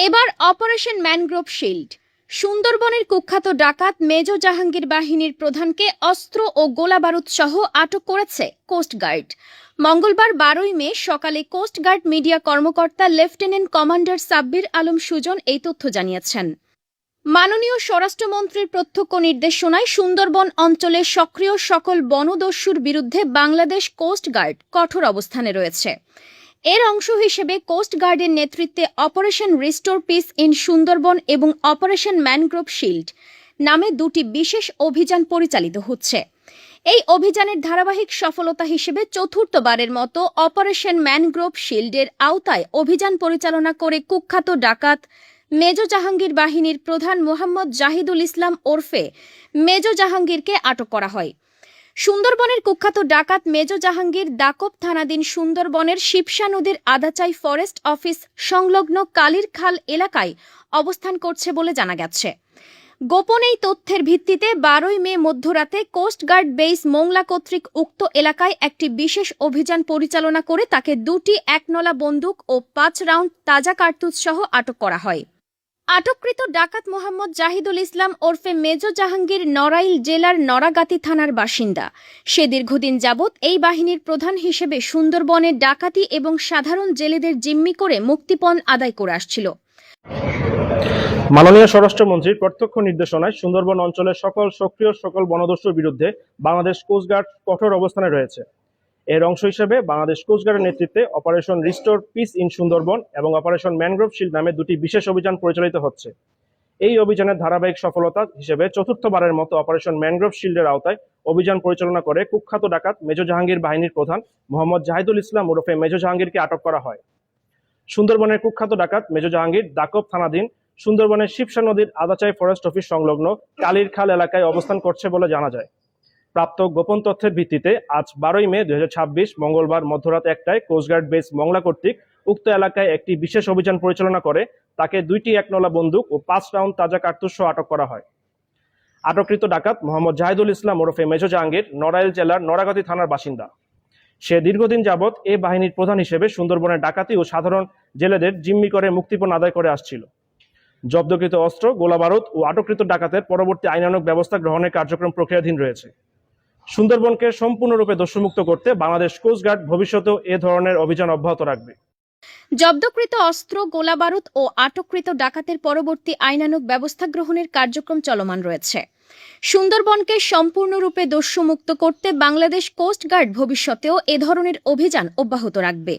এবার operation mangrove shield. সুন্দরবনের কুখ্যাত ডাকাত মেজর জাহাঙ্গীর বাহিনীর প্রধানকে অস্ত্র ও গোলাবারুদ সহ আটক করেছে কোস্টগার্ড। মঙ্গলবার 12 মে সকালে কোস্টগার্ড মিডিয়া কর্মকর্তা লেফটেন্যান্ট কমান্ডার সাব্বির আলম সুজন এই তথ্য জানিয়েছেন। মাননীয় স্বরাষ্ট্রমন্ত্রীর প্রত্যক্ষ নির্দেশনায় সুন্দরবন অঞ্চলে সক্রিয় সকল বনদস্যুর বিরুদ্ধে বাংলাদেশ কোস্টগার্ড কঠোর অবস্থানে রয়েছে। এর অংশ হিসেবে কোস্টগার্ডের নেতৃত্বে operation restore piece in Sundarban এবং অপারেশন ম্যানগ্রোভ শিল্ড নামে দুটি বিশেষ অভিযান পরিচালিত হচ্ছে। এই অভিযানের ধারাবাহিক সফলতা হিসেবে চতুর্থবারের মতো অপারেশন ম্যানগ্রোভ শিল্ডের আওতায় অভিযান পরিচালনা করে কুখ্যাত ডাকাত মেজর জাহাঙ্গীর বাহিনীর প্রধান মোহাম্মদ জাহিদুল ইসলাম ওরফে মেজর জাহাঙ্গীরকে আটক করা হয়। সুন্দরবনের কুখ্যাত ডাকাত মেজর জাহাঙ্গীর দাকব থানাধীন সুন্দরবনের শিবসা নদীর আদাচাই ফরেস্ট অফিস সংলগ্ন কালির খাল এলাকায় অবস্থান করছে বলে জানা গেছে। গোপন এই তথ্যের ভিত্তিতে 12 মে মধ্যরাতে কোস্টগার্ড বেস মোংলা কর্তৃক উক্ত এলাকায় একটি বিশেষ অভিযান পরিচালনা করে তাকে দুটি একনলা বন্দুক ও 5 রাউন্ড তাজা কার্তুজ সহ আটক করা হয়। আটককৃত ডাকাত মোহাম্মদ জাহিদুল ইসলাম ওরফে মেজর জাহাঙ্গীর নড়াইল জেলার নড়াগাতি থানার বাসিন্দা। সে দীর্ঘদিন যাবৎ এই বাহিনীর প্রধান হিসেবে সুন্দরবনে ডাকাতি এবং সাধারণ জেলেদের জিম্মি করে মুক্তিপণ আদায় করে আসছিল। মাননীয় স্বরাষ্ট্রমন্ত্রীর প্রত্যক্ষ নির্দেশনায় সুন্দরবন অঞ্চলের সক্রিয় সকল বনদস্যুর বিরুদ্ধে বাংলাদেশ কোস্টগার্ড কঠোর অবস্থানে রয়েছে। এর অংশ হিসেবে বাংলাদেশ কোস্টগার্ডের নেতৃত্বে operation restore piece in Sundarban এবং অপারেশন ম্যানগ্রোভ শিল্ড নামে দুটি বিশেষ অভিযান পরিচালিত হচ্ছে। এই অভিযানের ধারাবাহিক সফলতা হিসেবে চতুর্থবারের মতো অপারেশন ম্যানগ্রোভ শিল্ডের আওতায় অভিযান পরিচালনা করে কুখ্যাত ডাকাত মেজর জাহাঙ্গীর বাহিনীর প্রধান মোহাম্মদ জাহিদুল ইসলাম ওরফে মেজর জাহাঙ্গীরকে আটক করা হয়। সুন্দরবনের কুখ্যাত ডাকাত মেজর জাহাঙ্গীর দাকব থানাধীন সুন্দরবনের শিবসা নদীর আদাচাই ফরেস্ট অফিস সংলগ্ন কালির খাল এলাকায় অবস্থান করছে বলে জানা যায়। প্রাপ্ত গোপন তথ্যের ভিত্তিতে আজ 12 মে 2026 মঙ্গলবার মধ্যরাত 1টায় কোস্টগার্ড বেস মংলা কর্তৃক উক্ত এলাকায় একটি বিশেষ অভিযান পরিচালনা করে তাকে দুইটি একনলা বন্দুক ও 5 রাউন্ড তাজা কার্তুজ সহ আটক করা হয়। আটককৃত ডাকাত মোহাম্মদ জাহিদুল ইসলাম ওরফে মেজর জাহাঙ্গীর নড়াইল জেলার নড়াগাতি থানার বাসিন্দা। সে দীর্ঘদিন যাবৎ এ বাহিনীর প্রধান হিসেবে সুন্দরবনের ডাকাতি ও সাধারণ জেলেদের জিম্মি করে মুক্তিপণ আদায় করে আসছিল। জব্দকৃত অস্ত্র, গোলাবারুদ ও আটককৃত ডাকাতের পরবর্তী আইনানুগ ব্যবস্থা গ্রহণের কার্যক্রম প্রক্রিয়াধীন রয়েছে। সুন্দরবনকে সম্পূর্ণরূপে দস্যুমুক্ত করতে বাংলাদেশ কোস্টগার্ড ভবিষ্যতেও এ ধরনের অভিযান অব্যাহত রাখবে। জব্দকৃত অস্ত্র, গোলাবারুদ ও আটককৃত ডাকাতের পরবর্তী আইনানুগ ব্যবস্থা গ্রহণের কার্যক্রম চলমান রয়েছে। সুন্দরবনকে সম্পূর্ণরূপে দস্যুমুক্ত করতে বাংলাদেশ কোস্টগার্ড ভবিষ্যতেও এ ধরনের অভিযান অব্যাহত রাখবে।